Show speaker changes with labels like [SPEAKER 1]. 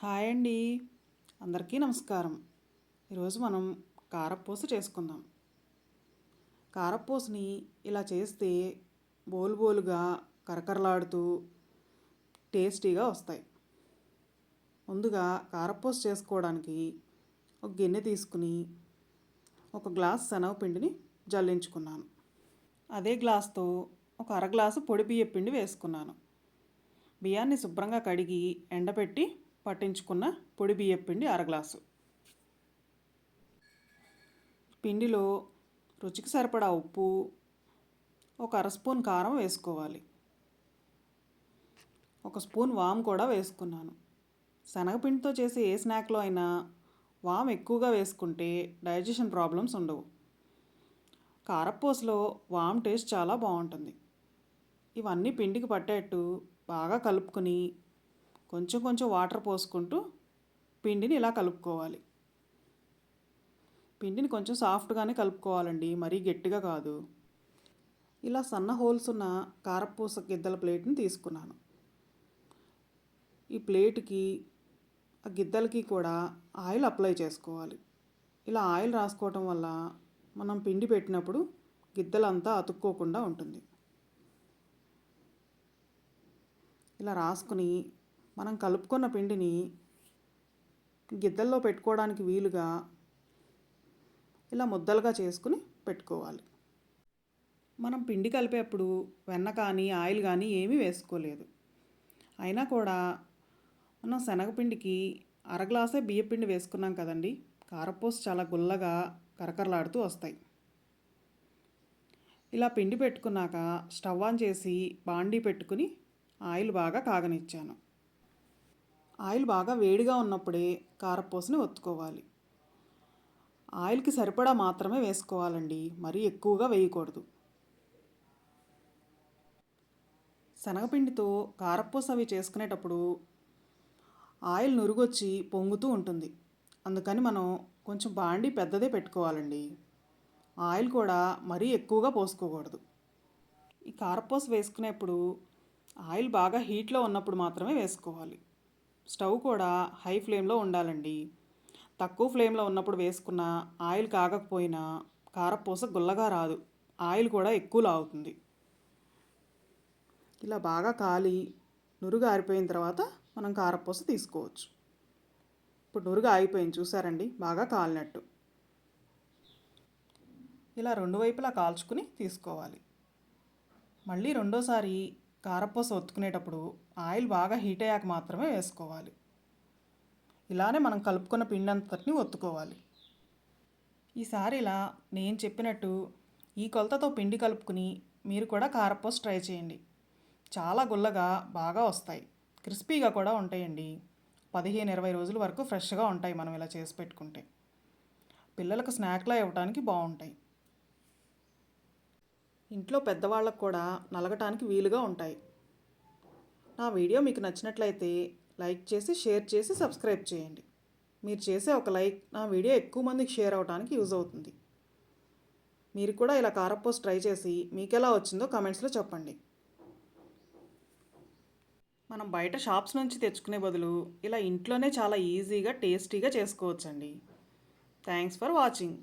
[SPEAKER 1] Hi అండి, అందరికీ నమస్కారం. ఈరోజు మనం కారపూస చేసుకుందాం. కారపూసని ఇలా చేస్తే బోలు బోలుగా కరకరలాడుతూ టేస్టీగా వస్తాయి. ముందుగా కారపూస చేసుకోవడానికి ఒక గిన్నె తీసుకుని ఒక గ్లాస్ శనగపిండిని జల్లించుకున్నాను. అదే గ్లాస్తో ఒక అర గ్లాసు పొడి బియ్య పిండి వేసుకున్నాను. బియ్యాన్ని శుభ్రంగా కడిగి ఎండబెట్టి పట్టించుకున్న పొడి బియ్య పిండి అర గ్లాసు. పిండిలో రుచికి సరిపడా ఉప్పు, ఒక అర స్పూన్ కారం వేసుకోవాలి. ఒక స్పూన్ వాము కూడా వేసుకున్నాను. శనగపిండితో చేసే ఏ స్నాక్లో అయినా వాము ఎక్కువగా వేసుకుంటే డైజెషన్ ప్రాబ్లమ్స్ ఉండవు. కారపూసలో వాము టేస్ట్ చాలా బాగుంటుంది. ఇవన్నీ పిండికి పట్టేట్టు బాగా కలుపుకొని కొంచెం కొంచెం వాటర్ పోసుకుంటూ పిండిని ఇలా కలుపుకోవాలి. పిండిని కొంచెం సాఫ్ట్గానే కలుపుకోవాలండి, మరీ గట్టిగా కాదు. ఇలా సన్న హోల్స్ ఉన్న కారపూస గిద్దల ప్లేట్ని తీసుకున్నాను. ఈ ప్లేట్కి ఆ గిద్దలకి కూడా ఆయిల్ అప్లై చేసుకోవాలి. ఇలా ఆయిల్ రాసుకోవటం వల్ల మనం పిండి పెట్టినప్పుడు గిద్దలంతా అతుక్కోకుండా ఉంటుంది. ఇలా రాసుకుని మనం కలుపుకున్న పిండిని గిద్దల్లో పెట్టుకోవడానికి వీలుగా ఇలా ముద్దలుగా చేసుకుని పెట్టుకోవాలి. మనం పిండి కలిపేప్పుడు వెన్న కానీ ఆయిల్ కానీ ఏమీ వేసుకోలేదు. అయినా కూడా మనం శనగపిండికి అర గ్లాసే బియ్యపిండి వేసుకున్నాం కదండి, కారపూస చాలా గుల్లగా కరకరలాడుతూ వస్తాయి. ఇలా పిండి పెట్టుకున్నాక స్టవ్ ఆన్ చేసి బాండీ పెట్టుకుని ఆయిల్ బాగా కాగనిచ్చాను. ఆయిల్ బాగా వేడిగా ఉన్నప్పుడే కారపూసని ఒత్తుకోవాలి. ఆయిల్కి సరిపడా మాత్రమే వేసుకోవాలండి, మరీ ఎక్కువగా వేయకూడదు. శనగపిండితో కారపూస అవి చేసుకునేటప్పుడు ఆయిల్ నురుగొచ్చి పొంగుతూ ఉంటుంది. అందుకని మనం కొంచెం బాండీ పెద్దదే పెట్టుకోవాలండి. ఆయిల్ కూడా మరీ ఎక్కువగా పోసుకోకూడదు. ఈ కారపూస వేసుకునేప్పుడు ఆయిల్ బాగా హీట్లో ఉన్నప్పుడు మాత్రమే వేసుకోవాలి. స్టవ్ కూడా హై ఫ్లేమ్లో ఉండాలండి. తక్కువ ఫ్లేమ్లో ఉన్నప్పుడు వేసుకున్న ఆయిల్ కాగకపోయినా కారపూస గుల్లగా రాదు, ఆయిల్ కూడా ఎక్కువ లాగుతుంది. ఇలా బాగా కాలి నురుగు ఆరిపోయిన తర్వాత మనం కారపూస తీసుకోవచ్చు. ఇప్పుడు నురుగు ఆగిపోయింది చూసారండి, బాగా కాలినట్టు. ఇలా రెండు వైపులా కాల్చుకుని తీసుకోవాలి. మళ్ళీ రెండోసారి కారపూస ఒత్తుకునేటప్పుడు ఆయిల్ బాగా హీట్ అయ్యాక మాత్రమే వేసుకోవాలి. ఇలానే మనం కలుపుకున్న పిండి అంతటిని ఒత్తుకోవాలి. ఈసారి ఇలా నేను చెప్పినట్టు ఈ కొలతతో పిండి కలుపుకుని మీరు కూడా కారపూస ట్రై చేయండి. చాలా గుల్లగా బాగా వస్తాయి, క్రిస్పీగా కూడా ఉంటాయండి. 15-20 రోజుల వరకు ఫ్రెష్గా ఉంటాయి మనం ఇలా చేసి పెట్టుకుంటే. పిల్లలకు స్నాక్లా ఇవ్వడానికి బాగుంటాయి. ఇంట్లో పెద్దవాళ్ళకు కూడా నలగటానికి వీలుగా ఉంటాయి. నా వీడియో మీకు నచ్చినట్లయితే లైక్ చేసి, షేర్ చేసి, సబ్స్క్రైబ్ చేయండి. మీరు చేసే ఒక లైక్ నా వీడియో ఎక్కువ మందికి షేర్ అవడానికి యూజ్ అవుతుంది. మీరు కూడా ఇలా కారపూస ట్రై చేసి మీకు ఎలా వచ్చిందో కామెంట్స్లో చెప్పండి. మనం బయట షాప్స్ నుంచి తెచ్చుకునే బదులు ఇలా ఇంట్లోనే చాలా ఈజీగా టేస్టీగా చేసుకోవచ్చండి. Thanks for watching.